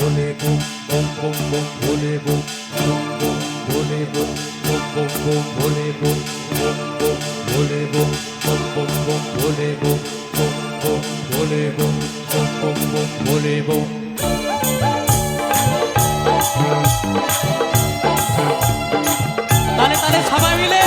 ভোলে bomb bomb bomb bomb ভোলে bomb bomb bomb ভোলে bomb bomb bomb bomb ভোলে bomb bomb bomb ভোলে bomb bomb bomb bomb ভোলে bomb bomb bomb ভোলে bomb bomb bomb bomb ভোলে bomb. তালে তালে সবাই মিলে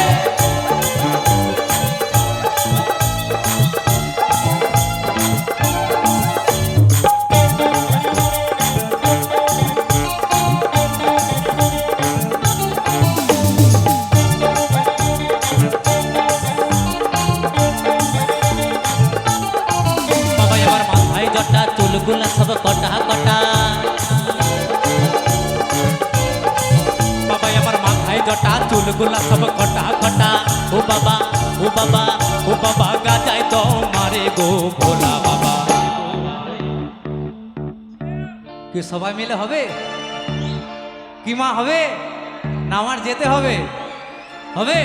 বাবা এবার মাথায় জটা চুলগুলা সব কটা কটা বাবা এবার মাথায় জটা চুলগুলা সব কটা কটা ও বাবা ও বাবা ও বাবা গাজায় তো মারে গো ভোলা বাবা। কি সবাই মিলে হবে কি মা হবে না আমার যেতে হবে হবে?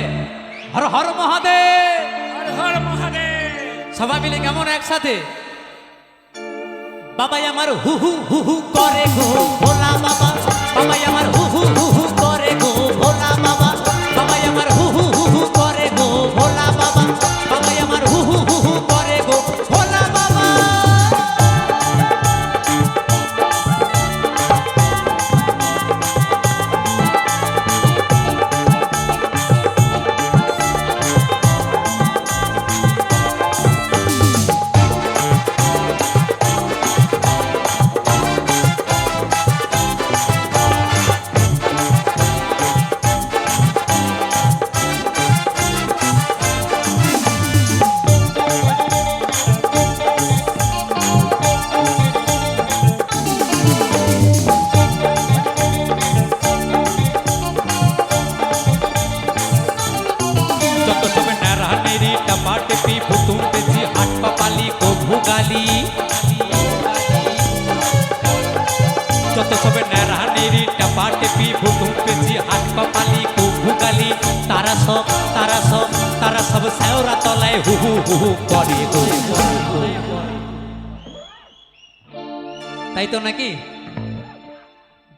হর হর মহাদেব হর হর মহাদেব সবাই মিলে কেমন একসাথে বাবাই আমার হু হু হু হু করে গো ভোলা বাবা বাবাই আমার হু হু হু হু করে গো ভোলা বাবা বাবাই আমার হু হু হু হু করে গো ভোলা বাবা বাবাই আমার হু হু হু হু করে গো ভোলা বাবা। যত সব নেরা নেরি টপাটে পি ভুতুম পেছি হাট কপালি কো ভুগালি যত সব নেরা নেরি টপাটে পি ভুতুম পেছি হাট কপালি কো ভুগালি তারা সব সেওরা তলায় হু হু হু হু করে গো। তাই তো নাকি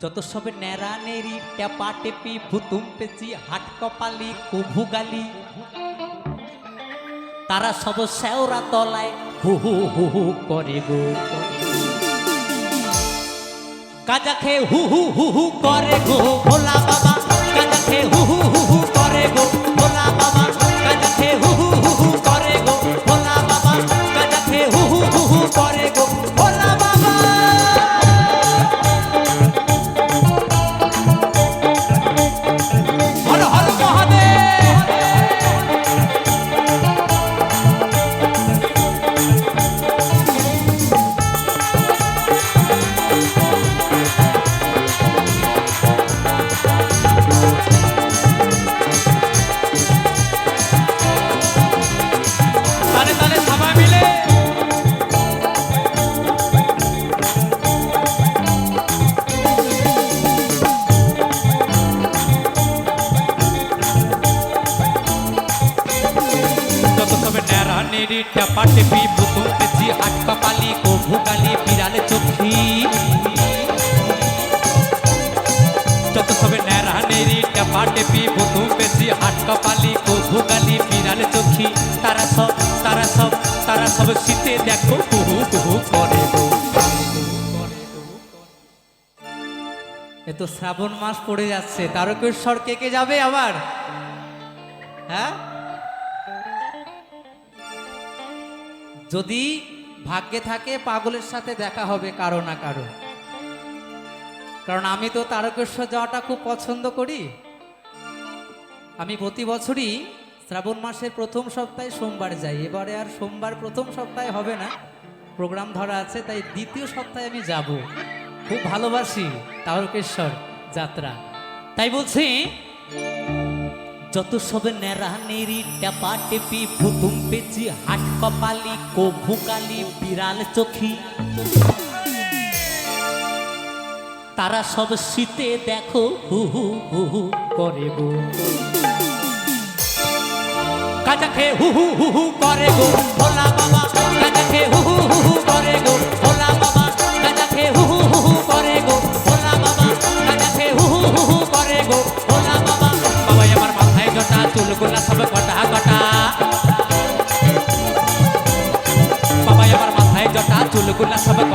যত সব নেরা নেরি টেপা টেপি ভুতুম পেচি হাট কপালি কুভুগালি তারা সব শেওরা তলায় হু হু হু হু করে গো। গাঁজা খেয়ে হু হু হু হু করে গো ভোলা বাবা গাঁজা খেয়ে হু হু হু হু করে গো ভোলা বাবা গাঁজা খেয়ে হু হু হু হু করে গো ভোলা বাবা গাঁজা খেয়ে হু হু হু হু করে গো ভোলা বাবা। হর হর মহাদেব তালে তালে সবাই মিলে যত সবে নেরা নেরি টেপা টেপি ভুতুম পেছি হাট কপালি কো ভুগালি বিড়াল চোখি যত সবে নেরা নেরি টেপা টেপি ভুতুম পেছি হাট কপালি কো ভুগালি বিড়াল চোখি তারা সব শীতে দেখো কুহু কুহু করে গো। এ তো শ্রাবণ মাস পড়ে যাচ্ছে তারকেশ্বর কে কে যাবে আবার হ্যাঁ? যদি ভাগ্যে থাকে পাগলের সাথে দেখা হবে কারো না কারো, কারণ আমি তো তারকেশ্বর যাওয়াটা খুব পছন্দ করি। আমি প্রতি বছরই শ্রাবণ মাসের প্রথম সপ্তাহে সোমবার যাই, এবারে আর সোমবার প্রথম সপ্তাহে হবে না, প্রোগ্রাম ধরা আছে, তাই দ্বিতীয় সপ্তাহে আমি যাব। খুব ভালোবাসি তারকেশ্বর যাত্রা, তাই বলছি যত সব নেরা নেরি টেপা টেপি ভুতুম পেচি হাট কপালি কো ভুকালি বিড়াল চোখি তারা সব শীতে দেখো হু হু হু হু করে গো। গাঁজা খেয়ে হু হু হু হু করে গো ভোলা বাবা, গাঁজা খেয়ে হু হু হু হু করে গো ভোলা বাবা, গাঁজা খেয়ে হু হু হু হু করে গো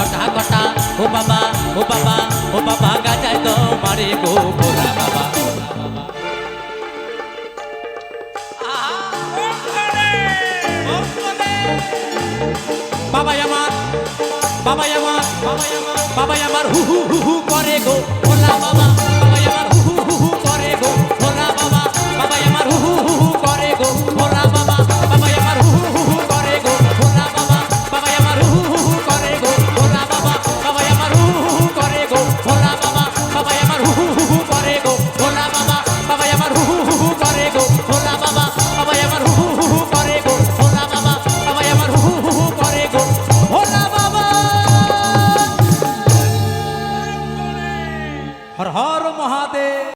কটা কটা ও বাবা ও বাবা ও বাবা গাজায় তো মারে গো ভোলা বাবা বাবা আমার বাবা আমার বাবা আমার হু হু হু হু করে গো ভোলা বাবা বাবা আমার হু হু হু হু করে গো ভোলা বাবা বাবা আমার হু হু হু হু করে গো ভোলা বাবা বাবা আমার হু হু হু হু করে গো ভোলা বাবা বাবা আমার হু হু হু হু করে গো ভোলা বাবা বাবা আমার হু হু হু হু করে গো ভোলা বাবা বাবা আমার হু হু হু হু করে গো ভোলা বাবা বাবা আমার হু হু হু হু করে গো ভোলা বাবা বাবা আমার হু হু হু হু করে গো ভোলা বাবা বাবা আমার হু হু হু হু করে গো ভোলা বাবা হর হর মহাদেব